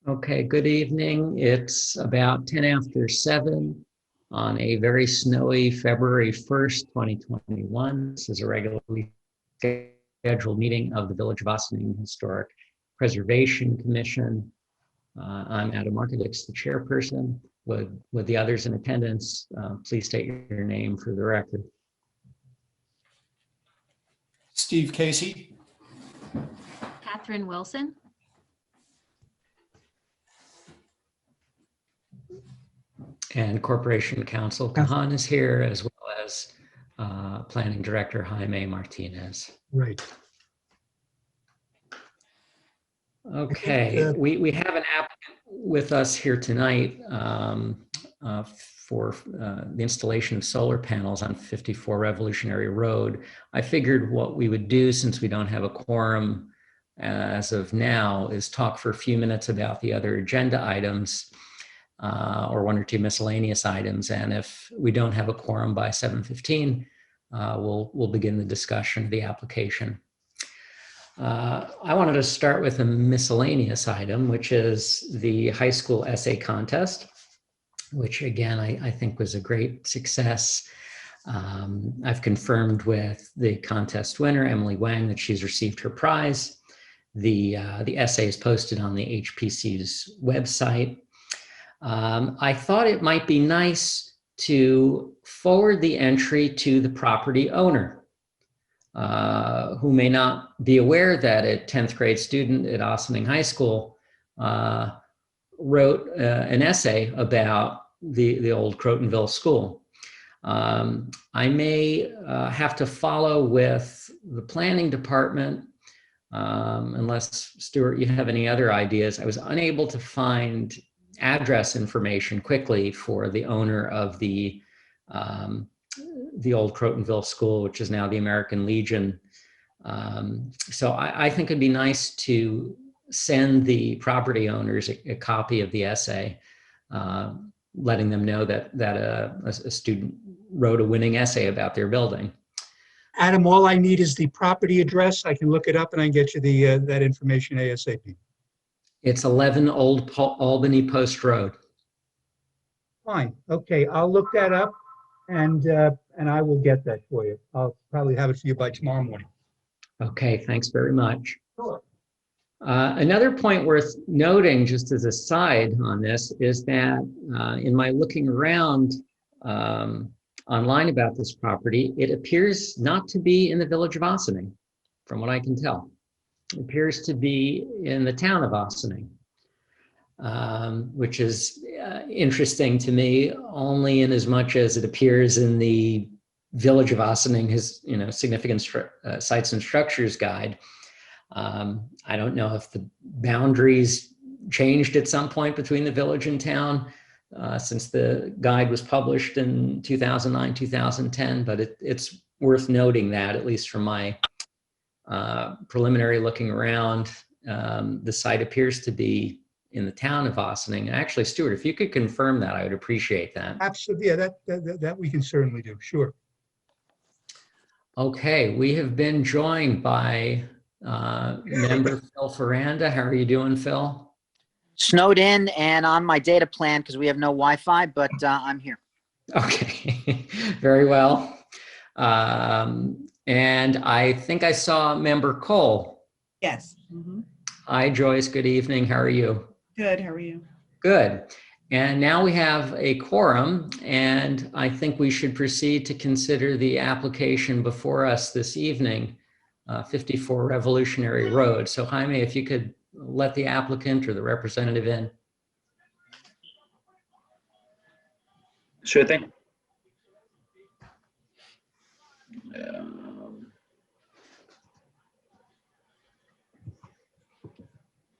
Okay, good evening. It's about 10 after 7 on a very snowy February 1st, 2021. This is a regularly scheduled meeting of the Village of Ossining Historic Preservation Commission. I'm Adam Markovich, the chairperson. With the others in attendance, please state your name for the record. Steve Casey. Catherine Wilson. And Corporation Counsel Kahan is here, as well as Planning Director Jaime Martinez. Right. Okay, we have an applicant with us here tonight for the installation of solar panels on 54 Revolutionary Road. I figured what we would do, since we don't have a quorum as of now, is talk for a few minutes about the other agenda items or one or two miscellaneous items. And if we don't have a quorum by 7:15, we'll begin the discussion of the application. I wanted to start with a miscellaneous item, which is the high school essay contest, which again, I think was a great success. I've confirmed with the contest winner, Emily Wang, that she's received her prize. The essay is posted on the HPC's website. I thought it might be nice to forward the entry to the property owner, who may not be aware that a 10th grade student at Ossining High School wrote an essay about the old Crotonville school. I may have to follow with the planning department, unless, Stuart, you have any other ideas. I was unable to find address information quickly for the owner of the old Crotonville school, which is now the American Legion. So I think it'd be nice to send the property owners a copy of the essay, letting them know that a student wrote a winning essay about their building. Adam, all I need is the property address. I can look it up and I can get you the that information ASAP. It's 11 Old Albany Post Road. Fine. Okay, I'll look that up and I will get that for you. I'll probably have it for you by tomorrow morning. Okay, thanks very much. Sure. Another point worth noting, just as a side on this, is that in my looking around online about this property, it appears not to be in the Village of Ossining, from what I can tell. It appears to be in the town of Ossining, which is interesting to me, only in as much as it appears in the Village of Ossining, his significant sites and structures guide. I don't know if the boundaries changed at some point between the village and town since the guide was published in 2009, 2010, but it's worth noting that, at least from my preliminary looking around, the site appears to be in the town of Ossining. Actually, Stuart, if you could confirm that, I would appreciate that. Absolutely. Yeah, that we can certainly do. Sure. Okay, we have been joined by member Phil Ferranda. How are you doing, Phil? Snowed in and on my data plan because we have no Wi-Fi, but I'm here. Okay, very well. And I think I saw member Cole. Yes. Mm-hmm. Hi, Joyce. Good evening. How are you? Good. How are you? Good. And now we have a quorum, and I think we should proceed to consider the application before us this evening, 54 Revolutionary Road. So Jaime, if you could let the applicant or the representative in. Sure thing.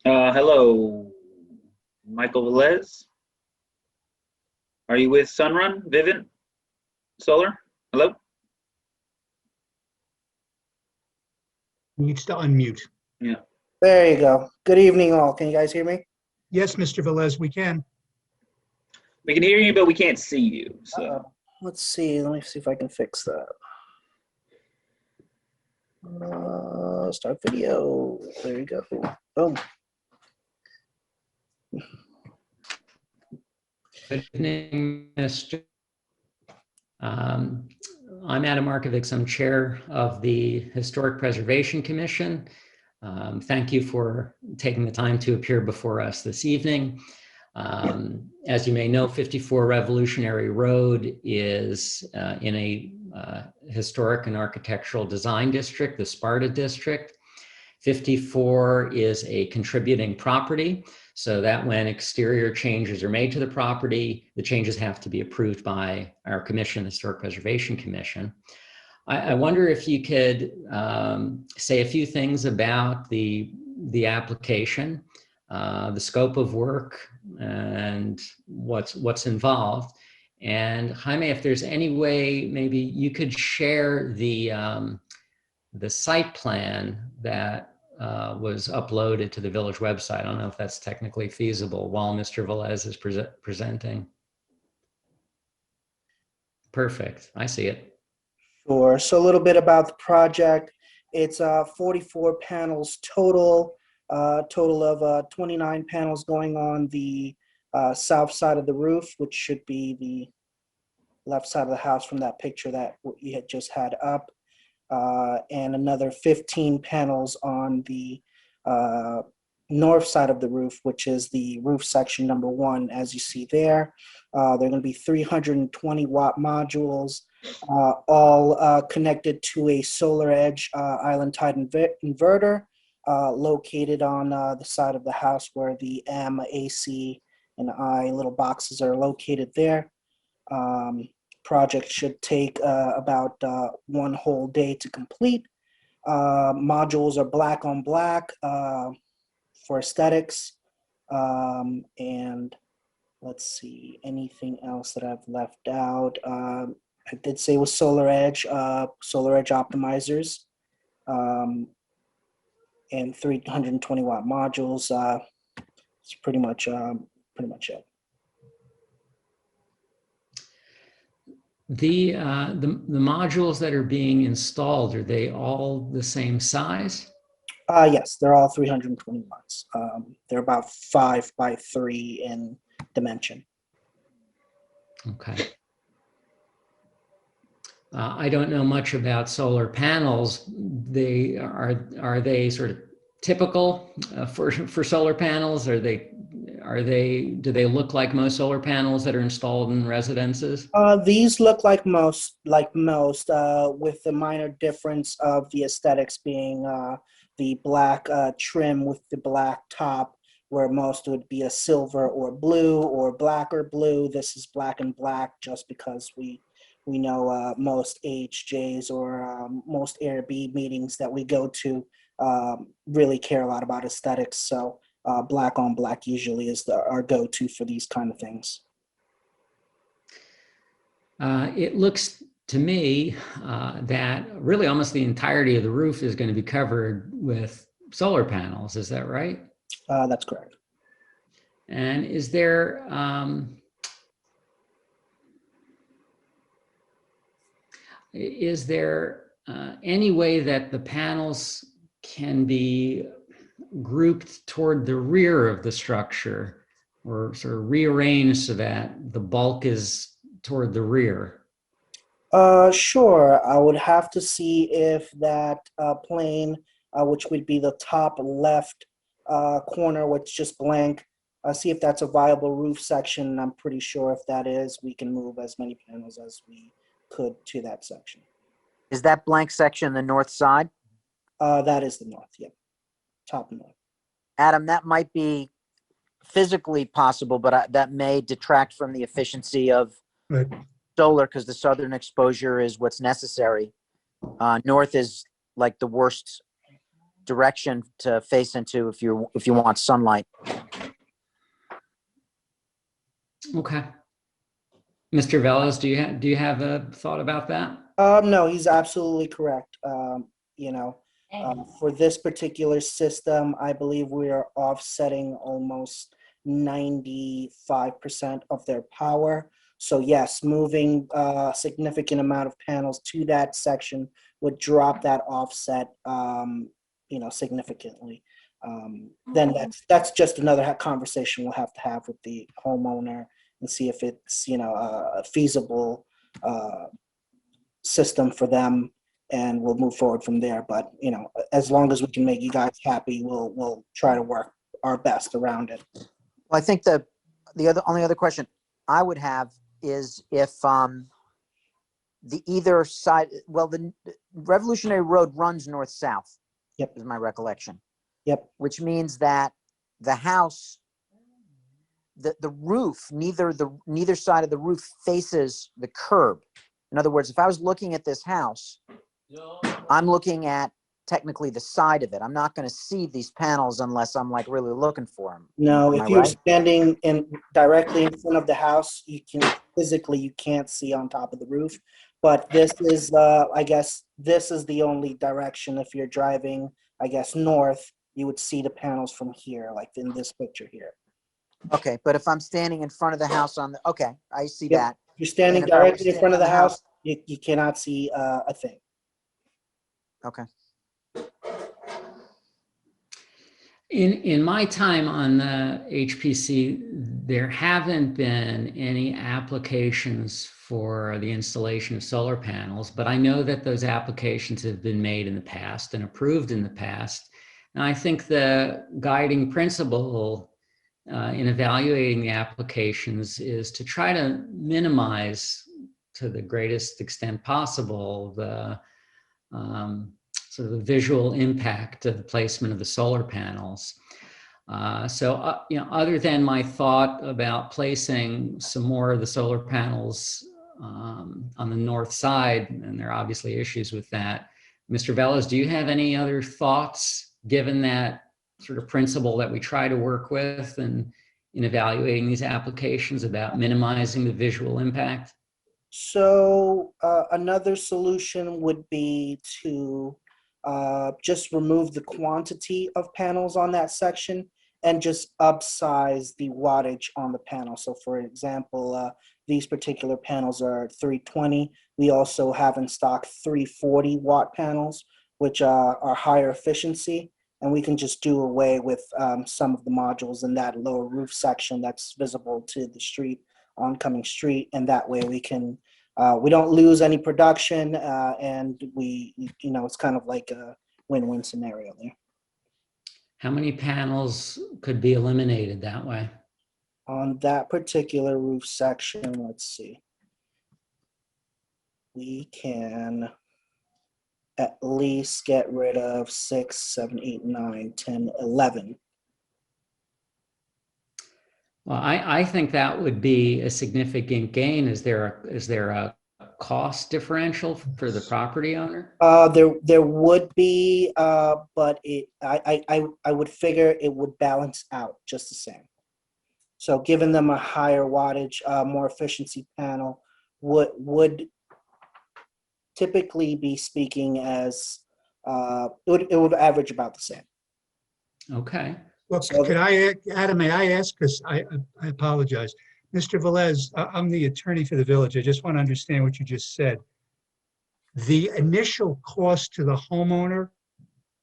Hello, Michael Velez. Are you with Sunrun, Vivint Solar? Hello? Needs to unmute. Yeah. There you go. Good evening, all. Can you guys hear me? Yes, Mr. Velez, we can. We can hear you, but we can't see you. So Let's see. Let me see if I can fix that. Start video. There you go. Boom. Good evening, Mr. I'm Adam Markovics. I'm chair of the Historic Preservation Commission. Thank you for taking the time to appear before us this evening. As you may know, 54 Revolutionary Road is in a historic and architectural design district, the Sparta district. 54 is a contributing property, so that when exterior changes are made to the property, the changes have to be approved by our commission, the Historic Preservation Commission. I wonder if you could say a few things about the application, the scope of work, and what's involved. And Jaime, if there's any way, maybe you could share the site plan that was uploaded to the village website. I don't know if that's technically feasible while Mr. Velez is presenting. Perfect. I see it. Sure. So a little bit about the project. It's 44 panels total, total of 29 panels going on the south side of the roof, which should be the left side of the house from that picture that you had just had up. And another 15 panels on the north side of the roof, which is the roof section number 1, as you see there. They're going to be 320 watt modules, all connected to a solar edge island tied inverter located on the side of the house where the M, AC, and I little boxes are located there. Project should take about 1 whole day to complete. Modules are black on black for aesthetics. And let's see, anything else that I've left out? I did say with solar edge optimizers, and 320 watt modules. It's pretty much it. The modules that are being installed, are they all the same size? Yes, they're all 320 watts. They're about 5 by 3 in dimension. Okay. I don't know much about solar panels. Are they sort of typical for solar panels? Do they look like most solar panels that are installed in residences? These look like most, with the minor difference of the aesthetics being the black trim with the black top, where most would be a silver or blue or black or blue. This is black and black just because we know most AHJs or most ARB meetings that we go to really care a lot about aesthetics. So black on black usually is our go-to for these kind of things. It looks to me that really almost the entirety of the roof is going to be covered with solar panels. Is that right? That's correct. And is there any way that the panels can be grouped toward the rear of the structure or sort of rearranged so that the bulk is toward the rear? Sure. I would have to see if that plane, which would be the top left corner, which is just blank, see if that's a viable roof section. I'm pretty sure if that is, we can move as many panels as we could to that section. Is that blank section the north side? That is the north, yeah. Top north. Adam, that might be physically possible, but that may detract from the efficiency of Right. solar because the southern exposure is what's necessary. North is like the worst direction to face into if you want sunlight. Okay. Mr. Velez, do you have a thought about that? No, he's absolutely correct. For this particular system, I believe we are offsetting almost 95% of their power. So yes, moving a significant amount of panels to that section would drop that offset, significantly. then that's just another conversation we'll have to have with the homeowner and see if it's, you know, a feasible system for them, and we'll move forward from there. But, you know, as long as we can make you guys happy, we'll try to work our best around it. Well, I think the only other question I would have is if the either side, well, the Revolutionary Road runs north-south. Yep. Is my recollection. Yep. Which means that the house, the roof, neither side of the roof faces the curb. In other words, if I was looking at this house, I'm looking at technically the side of it. I'm not going to see these panels unless I'm like really looking for them. No, Am if I you're right? standing directly in front of the house, you can't see on top of the roof. But this is, I guess, this is the only direction. If you're driving, I guess, north, you would see the panels from here, like in this picture here. Okay, but if I'm standing in front of the house okay, I see Yep. that. If you're standing And if I was directly in front of the standing on the house, you cannot see a thing. Okay. In my time on the HPC, there haven't been any applications for the installation of solar panels, but I know that those applications have been made in the past and approved in the past. And I think the guiding principle in evaluating the applications is to try to minimize to the greatest extent possible the sort of the visual impact of the placement of the solar panels. You know, other than my thought about placing some more of the solar panels on the north side, and there are obviously issues with that, Mr. Velas, do you have any other thoughts given that sort of principle that we try to work with and in evaluating these applications about minimizing the visual impact? So another solution would be to just remove the quantity of panels on that section and just upsize the wattage on the panel. So for example, these particular panels are 320. We also have in stock 340 watt panels, which are higher efficiency. And we can just do away with some of the modules in that lower roof section that's visible to the street, oncoming street. And that way we can, we don't lose any production, and you know, it's kind of like a win-win scenario there. How many panels could be eliminated that way? On that particular roof section, let's see. We can at least get rid of 6, 7, 8, 9, 10, 11. Well, I think that would be a significant gain. Is there a cost differential for the property owner? There would be, but I would figure it would balance out just the same. So giving them a higher wattage, more efficiency panel would typically be speaking as it would average about the same. Okay. Well, could Adam, may I ask, because I apologize. Mr. Velez, I'm the attorney for the village. I just want to understand what you just said. The initial cost to the homeowner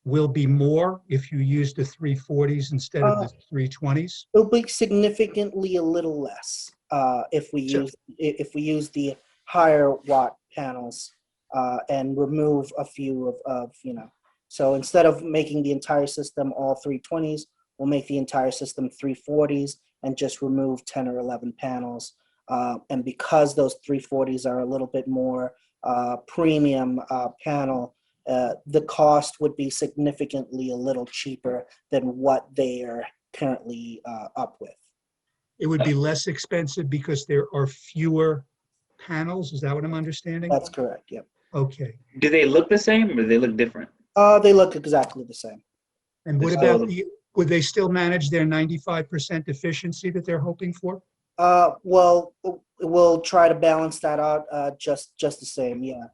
will be more if you use the 340s instead of the 320s? It'll be significantly a little less if we use the higher watt panels and remove a few of you know. So instead of making the entire system all 320s, we'll make the entire system 340s and just remove 10 or 11 panels. And because those 340s are a little bit more premium panel, the cost would be significantly a little cheaper than what they are currently up with. It would be less expensive because there are fewer panels. Is that what I'm understanding? That's correct. Yep. Okay. Do they look the same or do they look different? They look exactly the same. And what So- about would they still manage their 95% efficiency that they're hoping for? Well, we'll try to balance that out just the same. Yeah.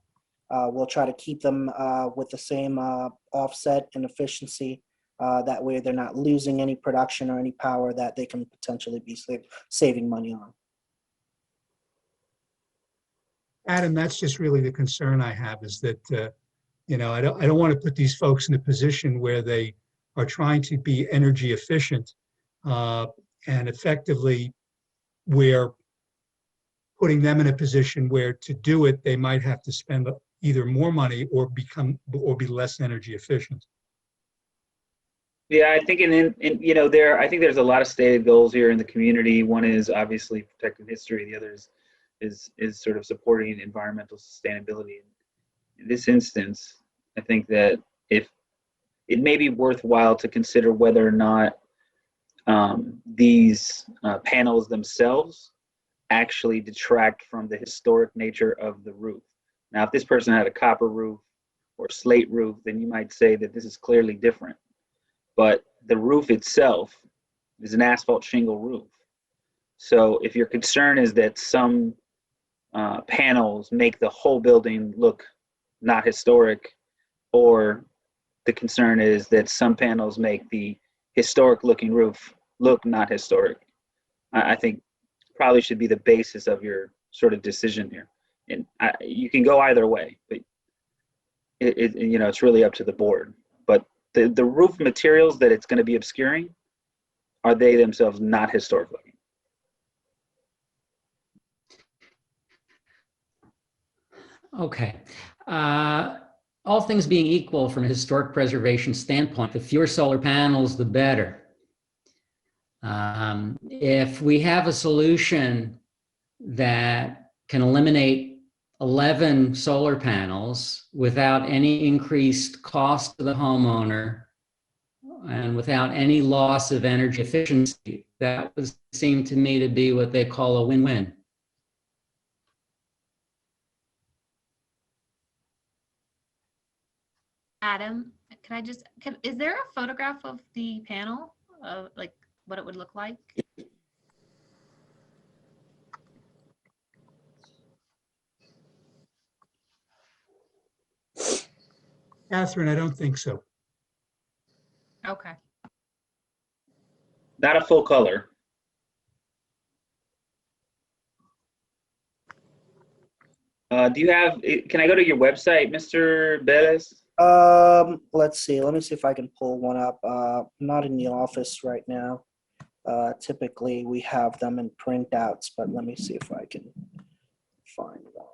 We'll try to keep them with the same offset and efficiency. That way they're not losing any production or any power that they can potentially be saving money on. Adam, that's just really the concern I have is that, you know, I don't want to put these folks in a position where they are trying to be energy efficient, and effectively we're putting them in a position where to do it, they might have to spend either more money or be less energy efficient. Yeah, I think I think there's a lot of stated goals here in the community. One is obviously protecting history. The other is sort of supporting environmental sustainability. In this instance, I think that if it may be worthwhile to consider whether or not these panels themselves actually detract from the historic nature of the roof. Now, if this person had a copper roof or slate roof, then you might say that this is clearly different. But the roof itself is an asphalt shingle roof. So if your concern is that some panels make the whole building look not historic, or the concern is that some panels make the historic looking roof look not historic, I think probably should be the basis of your sort of decision here. And you can go either way, but it's really up to the board. But the roof materials that it's going to be obscuring, are they themselves not historic looking? Okay. All things being equal from a historic preservation standpoint, the fewer solar panels, the better. If we have a solution that can eliminate 11 solar panels without any increased cost to the homeowner and without any loss of energy efficiency, that would seem to me to be what they call a win-win. Adam, is there a photograph of the panel, like what it would look like? Catherine, I don't think so. Okay. Not a full color. Do you have, can I go to your website, Mr. Bettis? Let's see. Let me see if I can pull one up. I'm not in the office right now. Typically, we have them in printouts, but let me see if I can find one.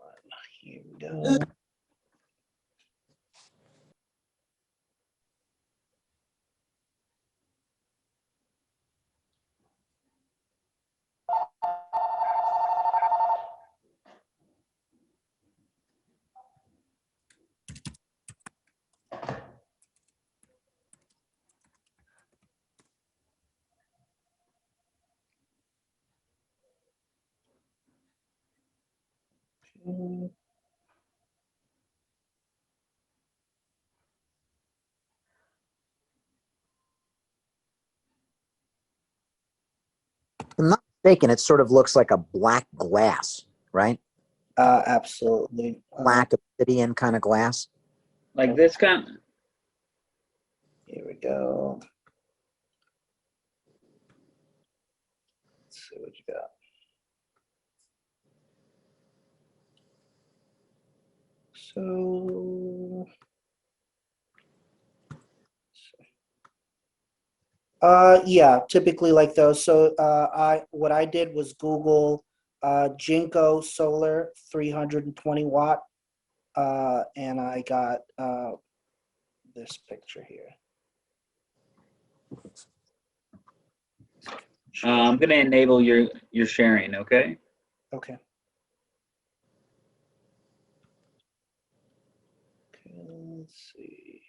Here we go. If I'm not mistaken, it sort of looks like a black glass, right? Absolutely. Black obsidian kind of glass. Like this kind? Here we go. Let's see what you got. So, yeah, typically like those. So, what I did was Google Jinko Solar 320 watt, and I got this picture here. I'm going to enable your sharing, okay? Okay. Okay, let's see.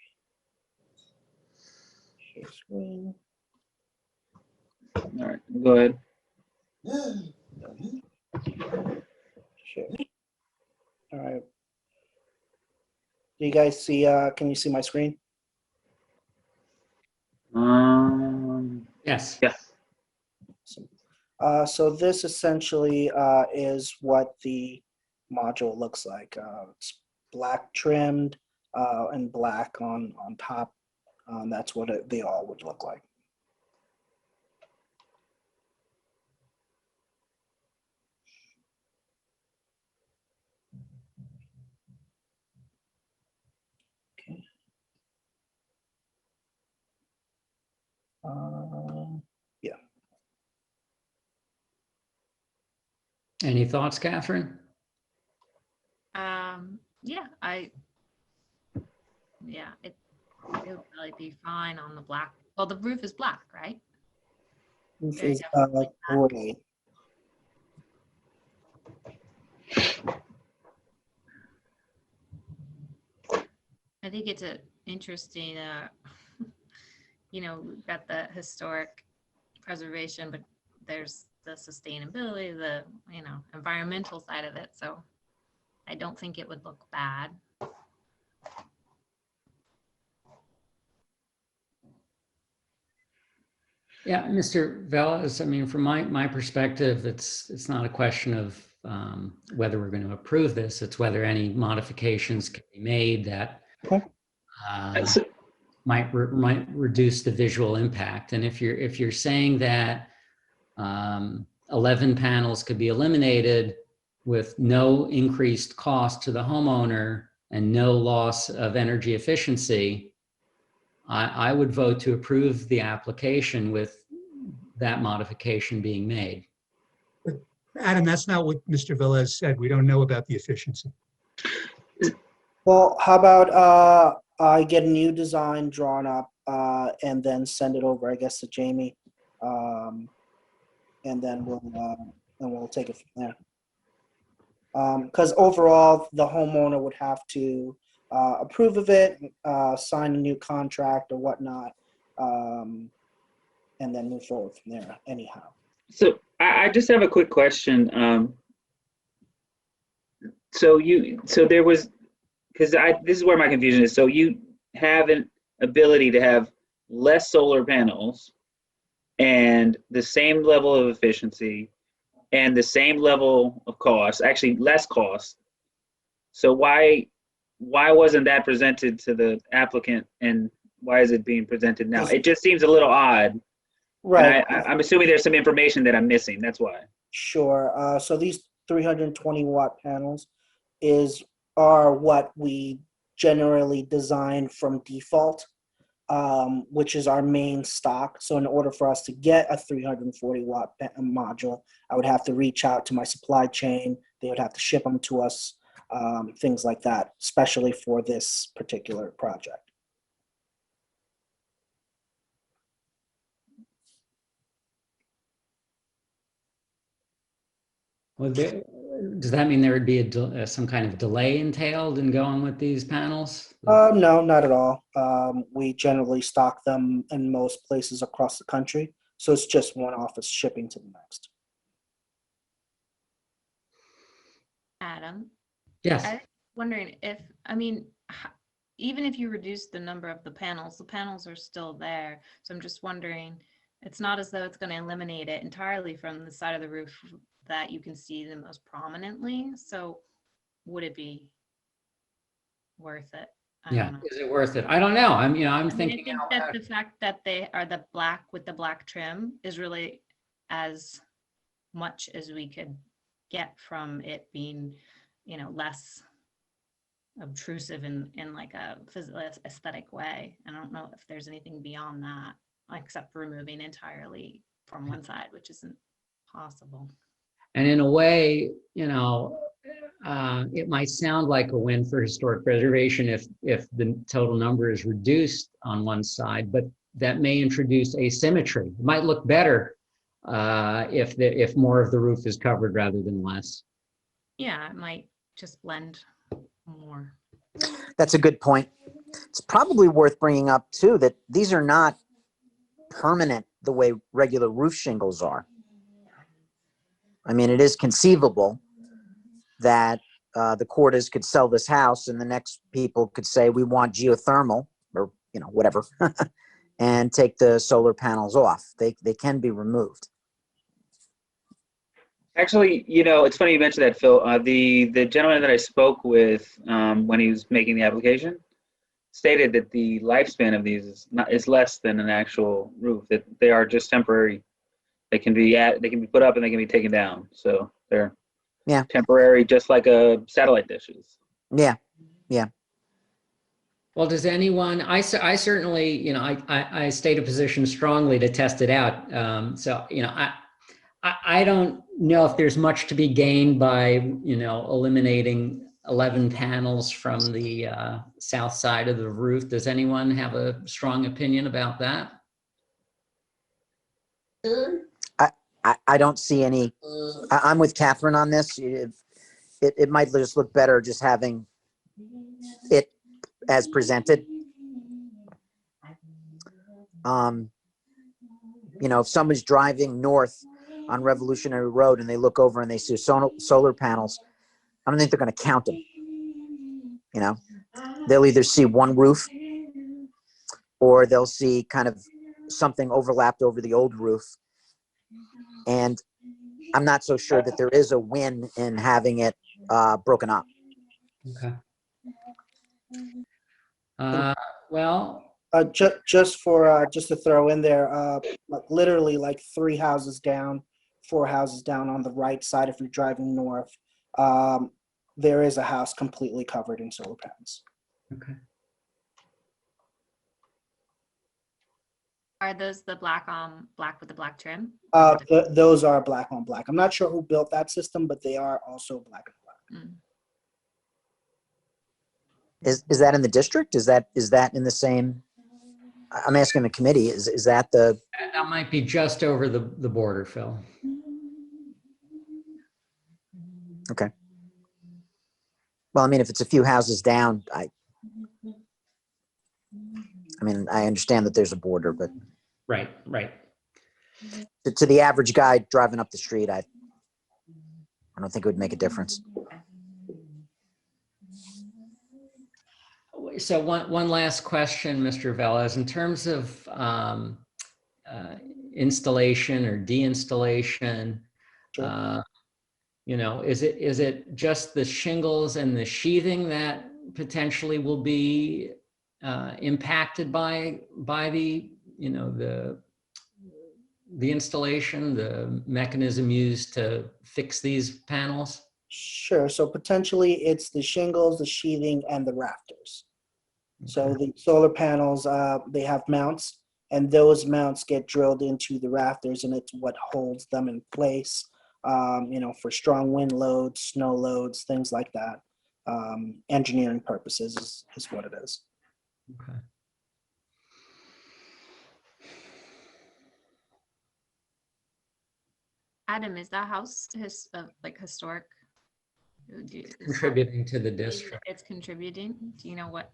Share screen. All right, go ahead. Share. All right. Do you guys see, can you see my screen? Yes. Yeah. So this essentially is what the module looks like. It's black trimmed and black on top. That's what they all would look like. Okay. Any thoughts, Catherine? Yeah, it would probably be fine on the black. Well, the roof is black, right? Roof Very is definitely black. gray. I think it's a interesting, we've got the historic preservation, but there's the sustainability, the, environmental side of it. So I don't think it would look bad. Yeah, Mr. Velez, I mean, from my perspective, it's not a question of whether we're going to approve this. It's whether any modifications can be made that Okay. might reduce the visual impact. And if you're saying that 11 panels could be eliminated with no increased cost to the homeowner and no loss of energy efficiency, I would vote to approve the application with that modification being made. But Adam, that's not what Mr. Velez said. We don't know about the efficiency. Well, how about I get a new design drawn up and then send it over, I guess, to Jamie, and then we'll take it from there. Because overall, the homeowner would have to approve of it, sign a new contract or whatnot, and then move forward from there. Anyhow. So I just have a quick question. So there was, because this is where my confusion is. So you have an ability to have less solar panels and the same level of efficiency and the same level of cost, actually less cost. So why wasn't that presented to the applicant, and why is it being presented now? It just seems a little odd. Right. And I'm assuming there's some information that I'm missing. That's why. Sure. So these 320 watt panels are what we generally design from default, which is our main stock. So in order for us to get a 340 watt module, I would have to reach out to my supply chain. They would have to ship them to us, things like that, especially for this particular project. Well, does that mean there would be some kind of delay entailed in going with these panels? No, not at all. We generally stock them in most places across the country. So it's just one office shipping to the next. Adam, Yes. I'm wondering if, even if you reduce the number of the panels are still there. So I'm just wondering, it's not as though it's going to eliminate it entirely from the side of the roof that you can see the most prominently. So would it be worth it? I don't know. Is it worth it? I don't know. I'm thinking. I think that the fact that they are the black with the black trim is really as much as we could get from it being, less obtrusive in like a physical aesthetic way. I don't know if there's anything beyond that, except removing entirely from one side, which isn't possible. And in a way, it might sound like a win for historic preservation if the total number is reduced on one side, but that may introduce asymmetry. It might look better if more of the roof is covered rather than less. Yeah, it might just blend more. That's a good point. It's probably worth bringing up too that these are not permanent the way regular roof shingles are. I mean, it is conceivable that the Cordas could sell this house and the next people could say, we want geothermal or, whatever, and take the solar panels off. They can be removed. Actually, it's funny you mentioned that, Phil. The gentleman that I spoke with when he was making the application stated that the lifespan of these is less than an actual roof. That they are just temporary. They can be put up and they can be taken down. So they're temporary, just like satellite dishes. Yeah. Well, does anyone? I certainly, I state a position strongly to test it out. I don't know if there's much to be gained by, eliminating 11 panels from the south side of the roof. Does anyone have a strong opinion about that? I don't see any. I'm with Catherine on this. It might just look better just having it as presented. If someone's driving north on Revolutionary Road and they look over and they see solar panels, I don't think they're going to count them. They'll either see one roof or they'll see kind of something overlapped over the old roof. And I'm not so sure that there is a win in having it broken up. Okay. Well, Just to throw in there, like literally like 3 houses down, 4 houses down on the right side if you're driving north, there is a house completely covered in solar panels. okay. Are those the black with the black trim? Those are black on black. I'm not sure who built that system, but they are also black on black. Mm. Is that in the district? Is that in the same? I'm asking the committee. Is that the? That might be just over the border, Phil. Okay. Well, I mean, if it's a few houses down, I I understand that there's a border, but Right. to the average guy driving up the street, I don't think it would make a difference. So one last question, Mr. Velez, in terms of installation or deinstallation, Sure. is it just the shingles and the sheathing that potentially will be impacted by the installation, the mechanism used to fix these panels? Sure. So potentially it's the shingles, the sheathing, and the rafters. So the solar panels, they have mounts, and those mounts get drilled into the rafters, and it's what holds them in place, for strong wind loads, snow loads, things like that. Engineering purposes is what it is. Okay. Adam, is that house historic? Contributing to the district. It's contributing. Do you know what?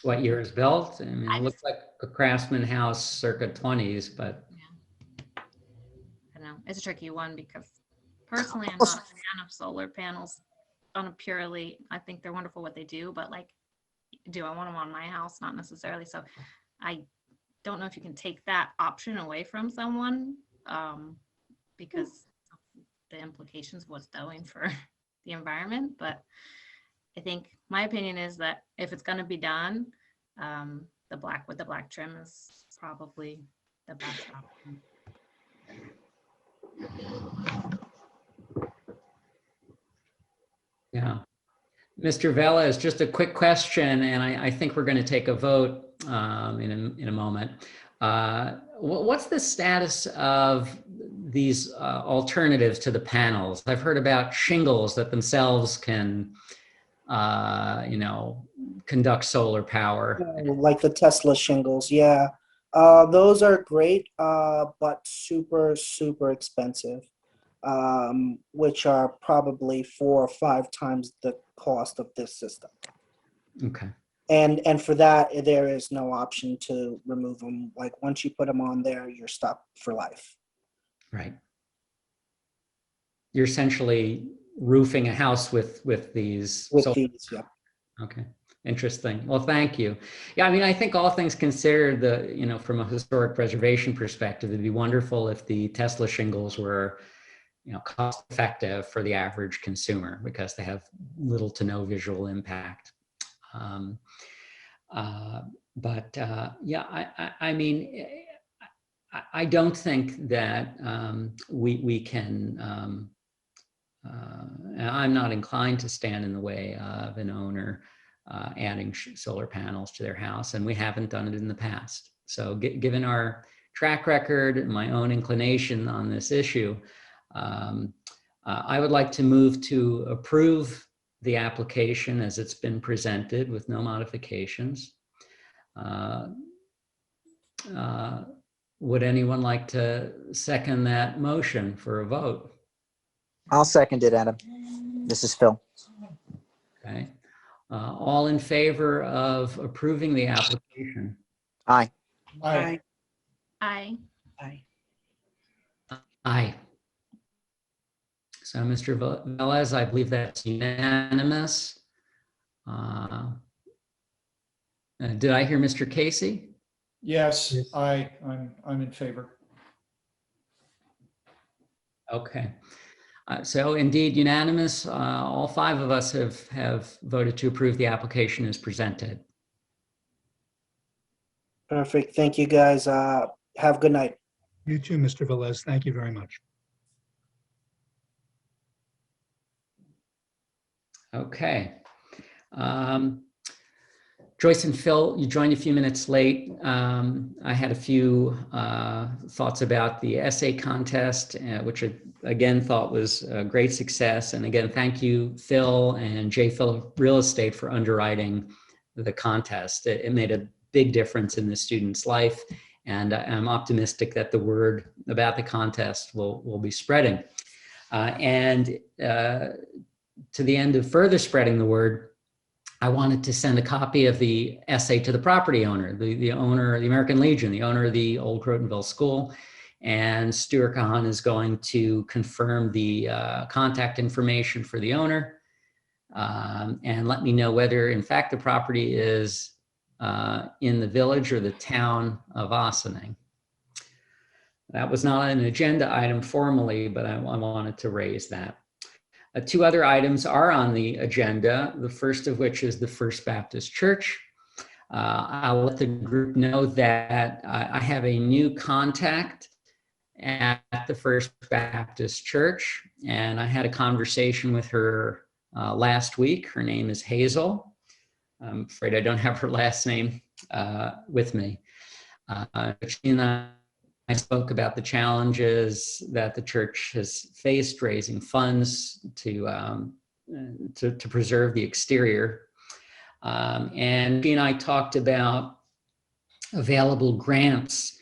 What year is built? It I looks like a craftsman house circa 20s, but I don't know. It's a tricky one because personally, I'm not a fan of solar panels on a purely, I think they're wonderful what they do, but do I want them on my house? Not necessarily. So I don't know if you can take that option away from someone because of the implications of what's doing for the environment. But I think my opinion is that if it's going to be done, the black with the black trim is probably the best option. yeah. Mr. Velez, just a quick question, and I think we're going to take a vote in a moment. What's the status of these alternatives to the panels? I've heard about shingles that themselves can, conduct solar power. Like the Tesla shingles, yeah. Those are great, but super, super expensive, which are probably 4 or 5 times the cost of this system. Okay. And for that, there is no option to remove them. Like once you put them on there, you're stuck for life. Right. You're essentially roofing a house with these. With these, yeah. Okay. Interesting. Well, thank you. Yeah, I think all things considered, from a historic preservation perspective, it'd be wonderful if the Tesla shingles were, cost effective for the average consumer because they have little to no visual impact. I don't think that we can. I'm not inclined to stand in the way of an owner adding solar panels to their house, and we haven't done it in the past. So given our track record and my own inclination on this issue, I would like to move to approve the application as it's been presented with no modifications. Would anyone like to second that motion for a vote? I'll second it, Adam. This is Phil. Okay. All in favor of approving the application? Aye. Aye. Aye. Aye. Aye. So, Mr. Velez, I believe that's unanimous. Did I hear Mr. Casey? Yes, I'm in favor. Okay. So indeed unanimous. All five of us have voted to approve the application as presented. Perfect. Thank you, guys. Have a good night. You too, Mr. Velez. Thank you very much. Okay. Joyce and Phil, you joined a few minutes late. I had a few thoughts about the essay contest, which I again thought was a great success. And again, thank you, Phil and J. Phil Real Estate for underwriting the contest. It made a big difference in the student's life. And I'm optimistic that the word about the contest will be spreading. And to the end of further spreading the word, I wanted to send a copy of the essay to the property owner, the owner, the American Legion, the owner of the old Crotonville School. And Stuart Kahan is going to confirm the contact information for the owner and let me know whether, in fact, the property is in the village or the town of Ossining. That was not an agenda item formally, but I wanted to raise that. Two other items are on the agenda, the first of which is the First Baptist Church. I'll let the group know that I have a new contact at the First Baptist Church, and I had a conversation with her last week. Her name is Hazel. I'm afraid I don't have her last name with me. She and I spoke about the challenges that the church has faced raising funds to preserve the exterior. And she and I talked about available grants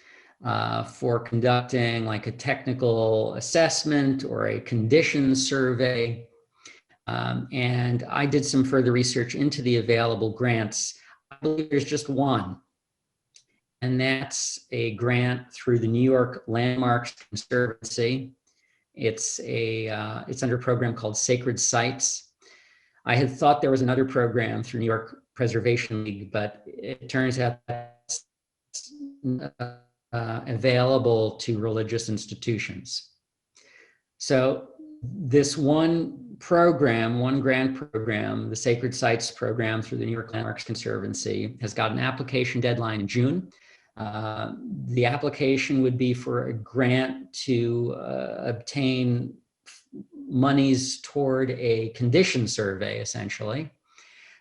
for conducting like a technical assessment or a condition survey. And I did some further research into the available grants. I believe there's just one. And that's a grant through the New York Landmarks Conservancy. It's under a program called Sacred Sites. I had thought there was another program through New York Preservation League, but it turns out that's available to religious institutions. So this one program, one grant program, the Sacred Sites program through the New York Landmarks Conservancy, has got an application deadline in June. The application would be for a grant to obtain monies toward a condition survey, essentially.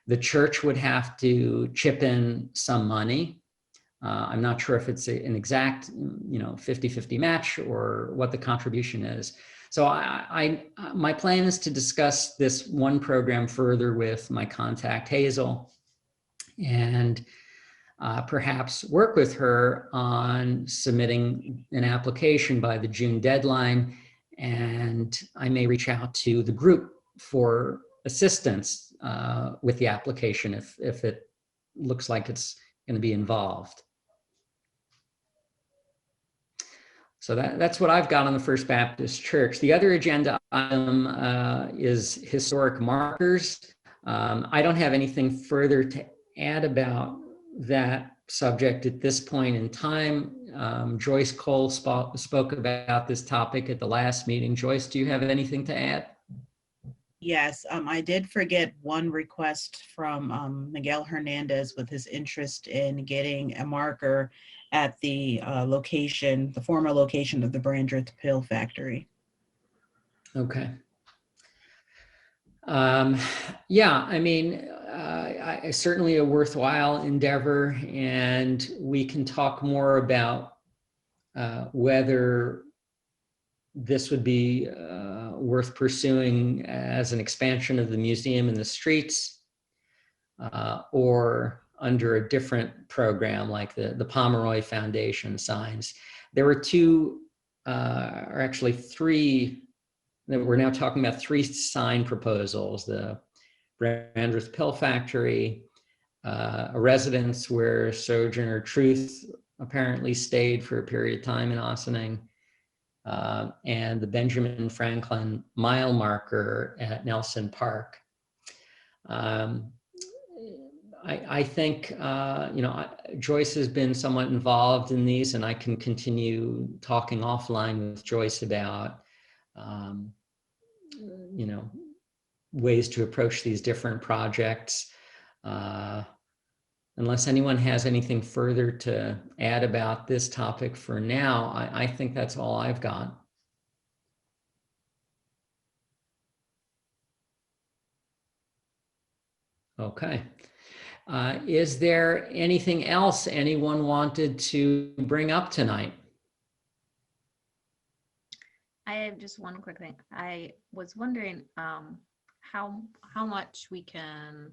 The church would have to chip in some money. I'm not sure if it's an exact, 50-50 match or what the contribution is. So my plan is to discuss this one program further with my contact, Hazel, and perhaps work with her on submitting an application by the June deadline. And I may reach out to the group for assistance with the application if it looks like it's going to be involved. So that's what I've got on the First Baptist Church. The other agenda item is historic markers. I don't have anything further to add about that subject at this point in time. Joyce Cole spoke about this topic at the last meeting. Joyce, do you have anything to add? Yes, I did forget one request from Miguel Hernandez with his interest in getting a marker at the location, the former location of the Brandreth Pill Factory. Okay. Yeah, I mean, certainly a worthwhile endeavor, and we can talk more about whether this would be worth pursuing as an expansion of the museum in the streets, or under a different program like the Pomeroy Foundation signs. There were two, or actually three, that we're now talking about 3 sign proposals: the Brandreth Pill Factory, a residence where Sojourner Truth apparently stayed for a period of time in Ossining, and the Benjamin Franklin mile marker at Nelson Park. I think, Joyce has been somewhat involved in these, and I can continue talking offline with Joyce about, ways to approach these different projects. Unless anyone has anything further to add about this topic for now, I think that's all I've got. Okay. Is there anything else anyone wanted to bring up tonight? I have just one quick thing. I was wondering how much we can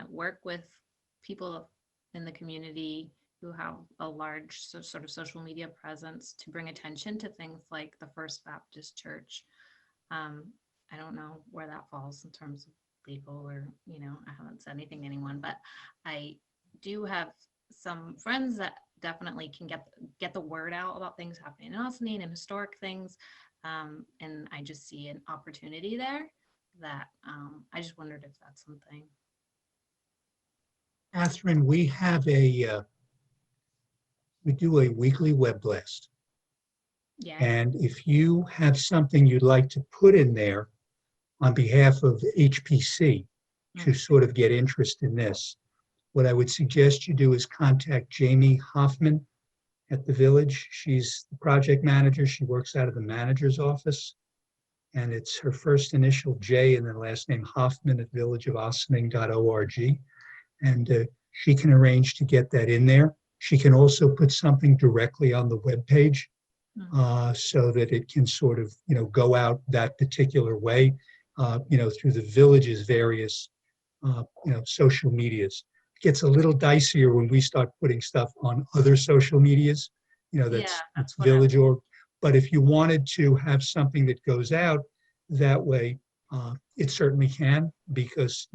work with people in the community who have a large sort of social media presence to bring attention to things like the First Baptist Church. I don't know where that falls in terms of legal, or I haven't said anything to anyone, but I do have some friends that definitely can get the word out about things happening in Ossining and historic things, and I just see an opportunity there that I just wondered if that's something. Catherine, we have we do a weekly web blast. Yeah. And if you have something you'd like to put in there on behalf of HPC to sort of get interest in this, what I would suggest you do is contact Jamie Hoffman at the Village. She's the project manager. She works out of the manager's office. And it's her first initial J and then last name Hoffman at villageofossining.org. And she can arrange to get that in there. She can also put something directly on the webpage so that it can sort of, go out that particular way, through the Village's various, social medias. It gets a little dicier when we start putting stuff on other social medias, that's Village org. But if you wanted to have something that goes out that way, it certainly can, because,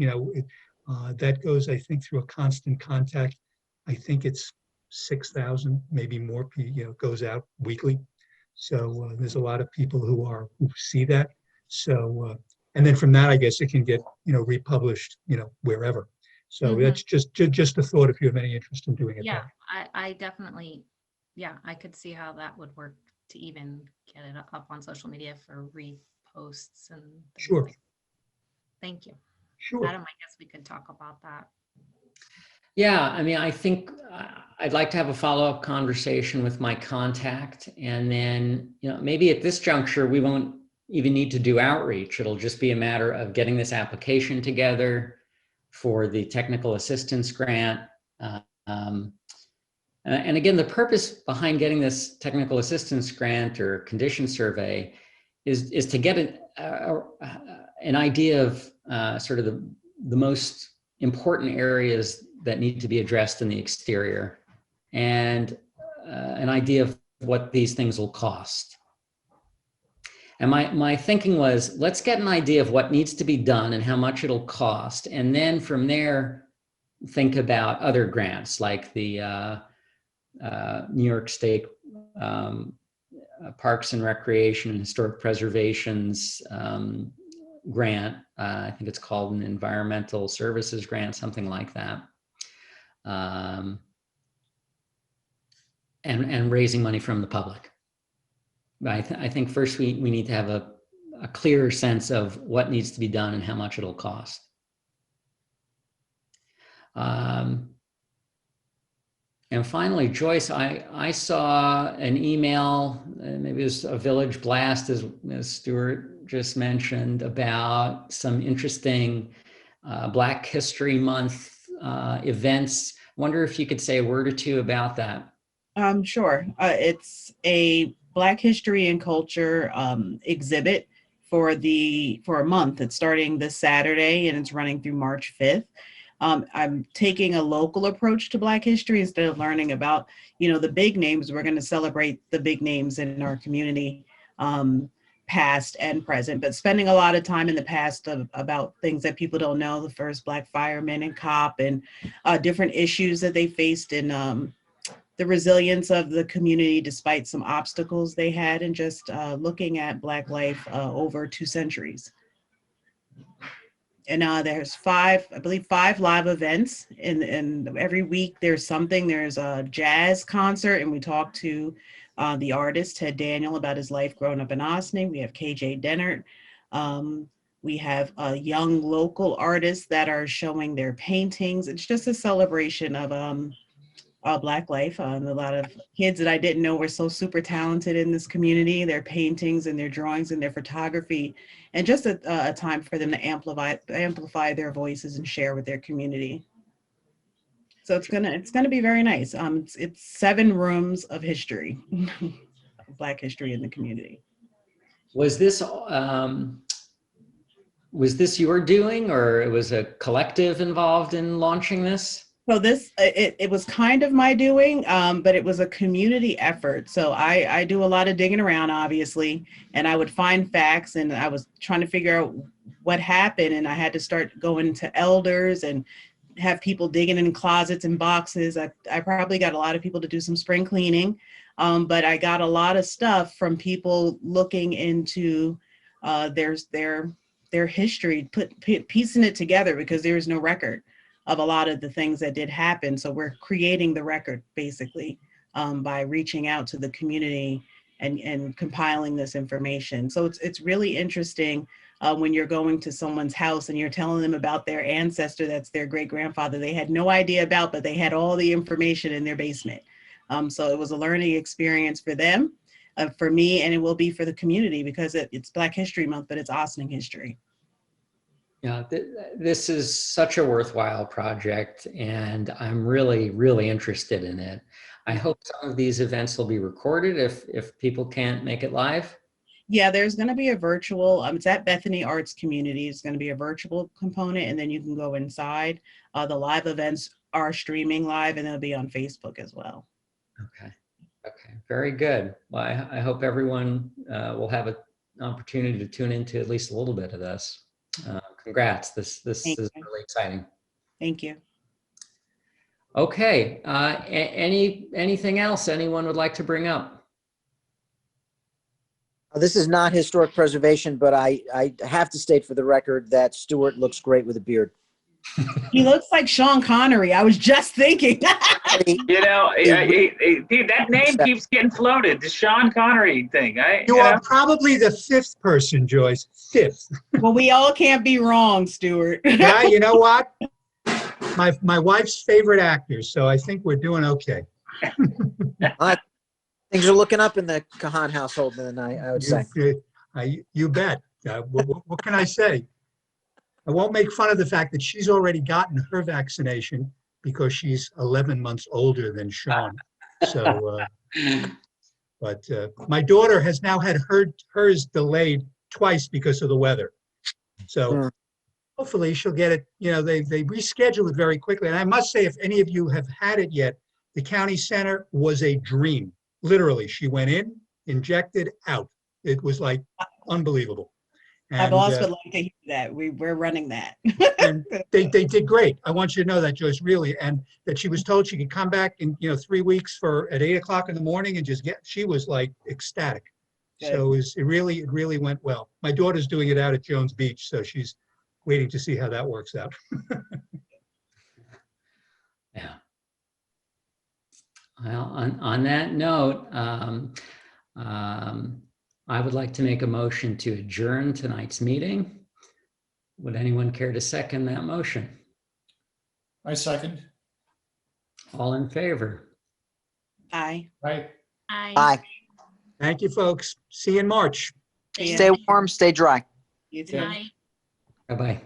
that goes, I think, through a constant contact. I think it's 6,000, maybe more, goes out weekly. So there's a lot of people who see that. So, and then from that, I guess it can get, republished, wherever. So that's just a thought if you have any interest in doing it. Yeah, I definitely, I could see how that would work to even get it up on social media for reposts and things. Sure. Thank you. Sure. Adam, I guess we could talk about that. Yeah, I think I'd like to have a follow-up conversation with my contact, and then, maybe at this juncture, we won't even need to do outreach. It'll just be a matter of getting this application together for the technical assistance grant. And again, the purpose behind getting this technical assistance grant or condition survey is to get an idea of sort of the most important areas that need to be addressed in the exterior, and an idea of what these things will cost. And my thinking was, let's get an idea of what needs to be done and how much it'll cost. And then from there, think about other grants like the New York State Parks and Recreation and Historic Preservation's grant. I think it's called an Environmental Services Grant, something like that. And raising money from the public. But I think first we need to have a clearer sense of what needs to be done and how much it'll cost. And finally, Joyce, I saw an email, maybe it was a Village blast, as Stuart just mentioned, about some interesting Black History Month events. I wonder if you could say a word or two about that. Sure. It's a Black History and Culture exhibit for a month. It's starting this Saturday and it's running through March 5th. I'm taking a local approach to Black history instead of learning about, the big names. We're going to celebrate the big names in our community, past and present, but spending a lot of time in the past about things that people don't know, the first Black fireman and cop, and different issues that they faced in the resilience of the community despite some obstacles they had, and just looking at Black life over 2 centuries. And there's I believe five live events, and every week there's something. There's a jazz concert, and we talk to the artist Ted Daniel about his life growing up in Ossining. We have KJ Dennert. We have young local artists that are showing their paintings. It's just a celebration of Black life. A lot of kids that I didn't know were so super talented in this community, their paintings and their drawings and their photography, and just a time for them to amplify their voices and share with their community. So it's gonna be very nice. It's 7 rooms of history, Black history in the community. Was this your doing, or it was a collective involved in launching this? So it was kind of my doing, but it was a community effort. So I do a lot of digging around, obviously, and I would find facts, and I was trying to figure out what happened, and I had to start going to elders and have people digging in closets and boxes. I probably got a lot of people to do some spring cleaning, but I got a lot of stuff from people looking into their history, piecing it together, because there is no record of a lot of the things that did happen. So we're creating the record basically by reaching out to the community and compiling this information. So it's really interesting when you're going to someone's house and you're telling them about their ancestor that's their great-grandfather they had no idea about, but they had all the information in their basement. So it was a learning experience for them, for me, and it will be for the community, because it's Black History Month, but it's Ossining history. Yeah, this is such a worthwhile project, and I'm really, really interested in it. I hope some of these events will be recorded if people can't make it live. Yeah, there's going to be a virtual, it's at Bethany Arts Community. It's going to be a virtual component, and then you can go inside. The live events are streaming live, and they'll be on Facebook as well. Okay, very good. Well, I hope everyone will have an opportunity to tune into at least a little bit of this. Congrats, this is really exciting. Thank you. Okay, anything else anyone would like to bring up? This is not historic preservation, but I have to state for the record that Stuart looks great with a beard. He looks like Sean Connery. I was just thinking. Dude, that name keeps getting floated. The Sean Connery thing. You are probably the 5th person, Joyce. 5th. Well, we all can't be wrong, Stuart. Yeah, you know what? My wife's favorite actor, so I think we're doing okay. Things are looking up in the Kahan household, then I would say. You bet. What can I say? I won't make fun of the fact that she's already gotten her vaccination because she's 11 months older than Sean. So, but my daughter has now had hers delayed twice because of the weather. So hopefully she'll get it. They reschedule it very quickly. And I must say, if any of you have had it yet, the county center was a dream. Literally, she went in, injected, out. It was like unbelievable. And, I've also liked to hear that. We're running that. And they did great. I want you to know that, Joyce, really. And that she was told she could come back in 3 weeks at 8 o'clock in the morning and she was like ecstatic. Good. So it really went well. My daughter's doing it out at Jones Beach, so she's waiting to see how that works out. Yeah. Well, on that note, I would like to make a motion to adjourn tonight's meeting. Would anyone care to second that motion? I second. All in favor? Aye. Aye. Aye. Thank you, folks. See you in March. Stay warm, stay dry. You too. Bye. Bye-bye.